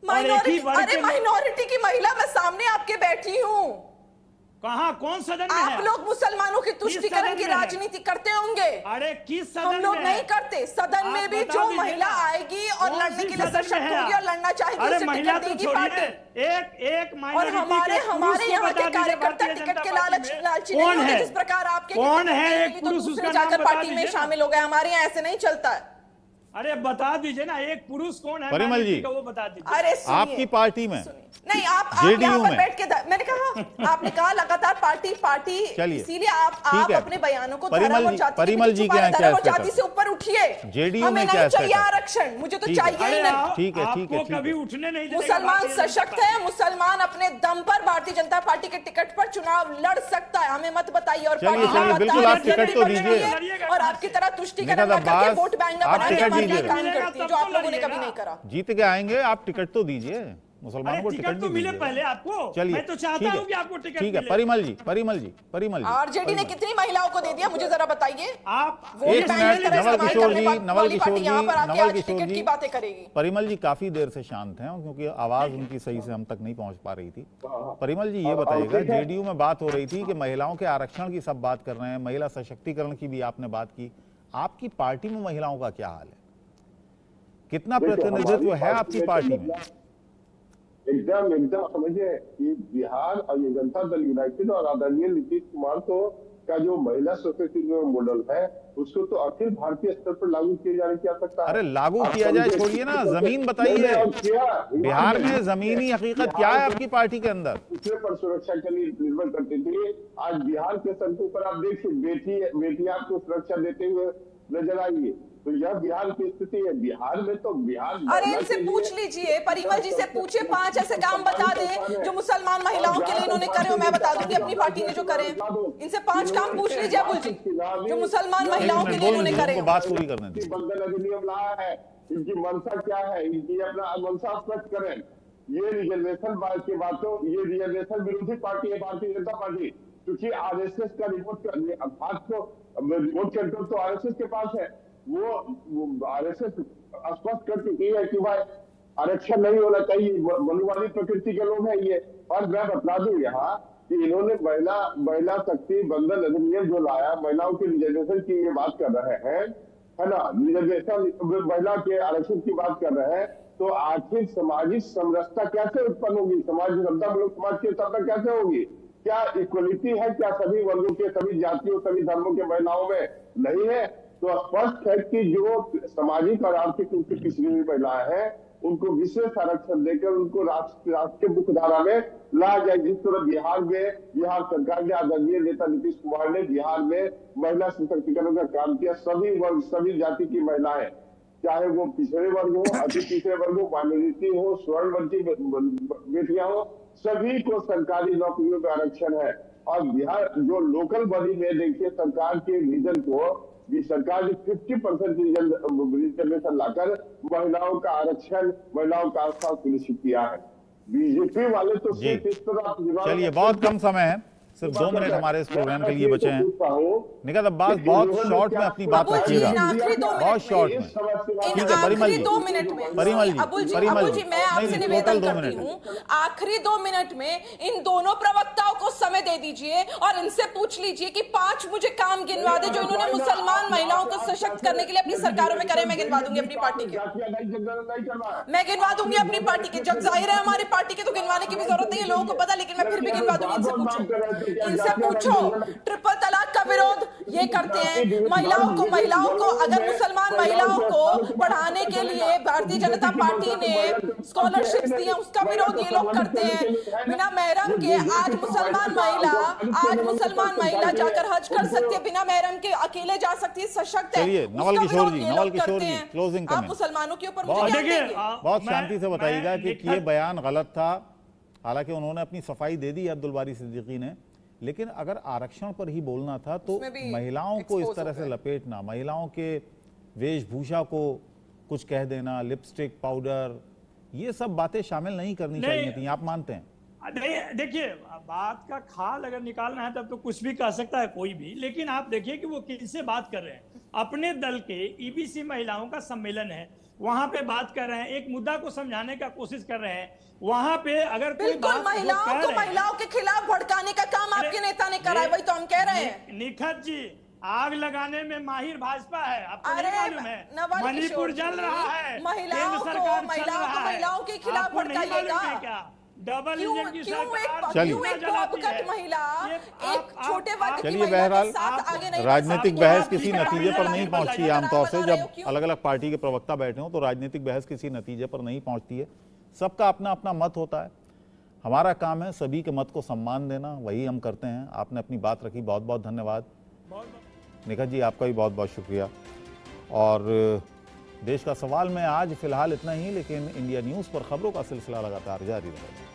माइनॉरिटी की महिला मैं सामने आपके बैठी हूँ। कहाँ, कौन सदन में आप लोग मुसलमानों की तुष्टीकरण की राजनीति करते होंगे। अरे किस सदन हम लोग नहीं करते। सदन में भी जो महिला आएगी और लड़ने के लिए सशक्त होगी और लड़ना चाहेगी, उसे टिकट देगी पार्टी। एक और हमारे यहाँ के कार्यकर्ता टिकट के लालची नहीं होते जिस प्रकार आपके। कौन है एक पुरुष, उसका जाकर पार्टी में शामिल हो गए। हमारे यहाँ ऐसे नहीं चलता है। अरे बता दीजिए ना, एक पुरुष कौन है परिमल जी, वो बता दीजिए। अरे आपकी पार्टी में नहीं, आप यहाँ पर बैठ के मैंने कहा, आपने कहा लगातार पार्टी, इसीलिए आप अपने बयानों को परिमल जी जाति से ऊपर उठिए। जेडीयू में क्या चाहिए आरक्षण, मुझे तो चाहिए ही नहीं। ठीक है, कभी उठने नहीं। मुसलमान सशक्त है, मुसलमान अपने दम पर भारतीय जनता पार्टी के टिकट पर चुनाव लड़ सकता है, हमें मत बताइए। और बिल्कुल आप टिकट तो दीजिए, और आपकी तरह तुष्टीकरण करके वोट बैंक बनाने काम करती है, जो आप लोगों ने कभी नहीं करा। जीत के आएंगे, आप टिकट तो दीजिए, मुसलमानों को टिकट तो मिले पहले आपको। चलिए, मैं तो चाहता हूं कि आपको टिकट ठीक है। परिमल जी आरजेडी ने कितनी महिलाओं को दे दिया, मुझे जरा बताइए। आप एक मिनट, नवल किशोर जी की बातें करेगी। परिमल जी काफी देर से शांत हैं क्योंकि आवाज उनकी सही से हम तक नहीं पहुंच पा रही थी। परिमल जी ये बताइएगा, जेडीयू में बात हो रही थी कि महिलाओं के आरक्षण की सब बात कर रहे हैं, महिला सशक्तिकरण की भी आपने बात की, आपकी पार्टी में महिलाओं का क्या हाल है? कितना प्रतिनिधित्व है आपकी पार्टी में? एकदम समझिए कि बिहार और ये जनता दल यूनाइटेड और आदरणीय नीतीश कुमार तो का जो महिला सशक्तिकरण मॉडल है उसको तो अखिल भारतीय स्तर पर लागू किए जाने की आवश्यकता है। अरे लागू किया जाए छोड़िए ना, जमीन बताइए बिहार में जमीनी हकीकत क्या है आपकी पार्टी के अंदर? दूसरे पर सुरक्षा के लिए निर्भर करते थे। आज बिहार के सड़कों पर आप देखिए बेटी आपको सुरक्षा देते हुए नजर आएंगे। तो यह बिहार की स्थिति है। बिहार में तो अरे इनसे पूछ लीजिए, परिमल जी से पूछिए 5 ऐसे काम बता दे जो मुसलमान महिलाओं के लिए इन्होंने करे हो। मैं बता दूंगी अपनी पार्टी ने जो करे। इनसे 5 काम पूछ लीजिए अबुल जी जो मुसलमान महिलाओं के लिए इन्होंने करे। बात पूरी करने दीजिए। बंधन अधिनियम लाया है, इनकी मंशा क्या है, इनकी अपना मंशा स्पष्ट करें। ये रिजर्वेशन की बातों, ये रिजर्वेशन विरोधी पार्टी है भारतीय जनता पार्टी, क्योंकि आरएसएस का रिमोट कंट्रोल तो आरएसएस के पास है। वो आरएसएस स्पष्ट कर चुकी है कि भाई आरक्षण नहीं होना चाहिए, मनुवादी प्रकृति के लोग हैं ये। और मैं बता दूं यहाँ कि इन्होंने महिला शक्ति बंधन अधिनियम जो लाया, महिलाओं के रिजर्वेशन की ये बात कर रहे हैं, है ना, रिजर्वेशन महिला के आरक्षण की बात कर रहे हैं। तो आखिर सामाजिक समरसता कैसे उत्पन्न होगी, समाज समतामूलक समाज की स्थापना कैसे होगी? क्या इक्वलिटी है? क्या सभी वर्गों के, सभी जातियों, सभी धर्मों के महिलाओं में नहीं है? तो स्पष्ट है कि जो सामाजिक और आर्थिक रूप से पिछड़ी हुई महिलाएं हैं उनको विशेष आरक्षण देकर उनको राष्ट्रीय मुख्यधारा में लाया जाए। जिस तरह बिहार सरकार ने, आदरणीय नेता नीतीश कुमार ने बिहार में महिला सशक्तिकरण का काम किया। सभी वर्ग, सभी जाति की महिलाएं, चाहे वो पिछड़े वर्ग हो, अति पिछड़े वर्ग हो, माइनॉरिटी हो, स्वर्ण वंचित बेटियां हो, सभी को सरकारी नौकरियों का आरक्षण है। और बिहार जो लोकल बॉडी में देखिए सरकार के विजन को, सरकार ने 50% रिजर्वेशन लाकर महिलाओं का आरक्षण, महिलाओं का आस्था सुनिश्चित किया है। बीजेपी वाले तो सिर्फ इस तरह। चलिए बहुत कम समय है, सिर्फ 2 मिनट हमारे इस प्रोग्राम के लिए बचे हैं। निकात अब्बास बहुत शॉर्ट में अपनी बात रखिएगा, बहुत शॉर्ट में। ठीक है परिमल जी, परिमल जी मैं आपसे निवेदन करती हूँ आखिरी 2 मिनट में इन दोनों प्रवक्ताओं को समय दे दीजिए और इनसे पूछ लीजिए कि 5 मुझे काम गिनवा दे जो इन्होंने मुसलमान महिलाओं को सशक्त करने के लिए अपनी सरकारों में करे। मैं गिनवा दूंगी अपनी पार्टी के, मैं गिनवा दूंगी अपनी पार्टी के। जब जाहिर है हमारी पार्टी के तो गिनवाने की भी जरूरत नहीं है, लोगों को पता, लेकिन मैं फिर भी गिनवा दूंगी। इनसे पूछो ट्रिपल तलाक का विरोध ये करते हैं। महिलाओं को अगर मुसलमान महिलाओं को पढ़ाने के लिए भारतीय जनता पार्टी ने स्कॉलरशिप्स दी है उसका विरोध ये लोग करते हैं। बिना महरम के आज मुसलमान महिला जाकर हज कर सकती है, बिना महरम के अकेले जा सकती है, सशक्त है। नवल किशोर जी क्लोजिंग आप मुसलमानों के ऊपर बहुत शांति से बताइएगा कि ये बयान गलत था। हालांकि उन्होंने अपनी सफाई दे दी अब्दुल बारी सिद्दीकी ने, लेकिन अगर आरक्षण पर ही बोलना था तो महिलाओं को इस तरह से लपेटना, महिलाओं के वेशभूषा को कुछ कह देना, लिपस्टिक, पाउडर, ये सब बातें शामिल नहीं करनी चाहिए थी। आप मानते हैं? नहीं, देखिए बात का खाल अगर निकालना है तब तो कुछ भी कह सकता है कोई भी, लेकिन आप देखिए कि वो किससे बात कर रहे हैं। अपने दल के ईबीसी महिलाओं का सम्मेलन है, वहां पे बात कर रहे हैं, एक मुद्दा को समझाने का कोशिश कर रहे हैं। वहां पे अगर कोई बात महिलाओं के खिलाफ भड़काने का काम आपके नेता ने करा है, वही तो हम कह रहे हैं। निखत जी, आग लगाने में माहिर भाजपा है, आपको नहीं मालूम है? मणिपुर जल रहा है, महिलाओं के खिलाफ भड़काइएगा क्या? डबल इंजन की चलिए बहरहाल राजनीतिक बहस किसी नतीजे पर नहीं पहुंचती है। आमतौर से जब अलग अलग पार्टी के प्रवक्ता बैठे हों तो राजनीतिक बहस किसी नतीजे पर नहीं पहुंचती है। सबका अपना अपना मत होता है। हमारा काम है सभी के मत को सम्मान देना, वही हम करते हैं। आपने अपनी बात रखी, बहुत बहुत धन्यवाद। निखत जी आपका भी बहुत बहुत शुक्रिया। और देश का सवाल में आज फिलहाल इतना ही, लेकिन इंडिया न्यूज़ पर खबरों का सिलसिला लगातार जारी रहेगा।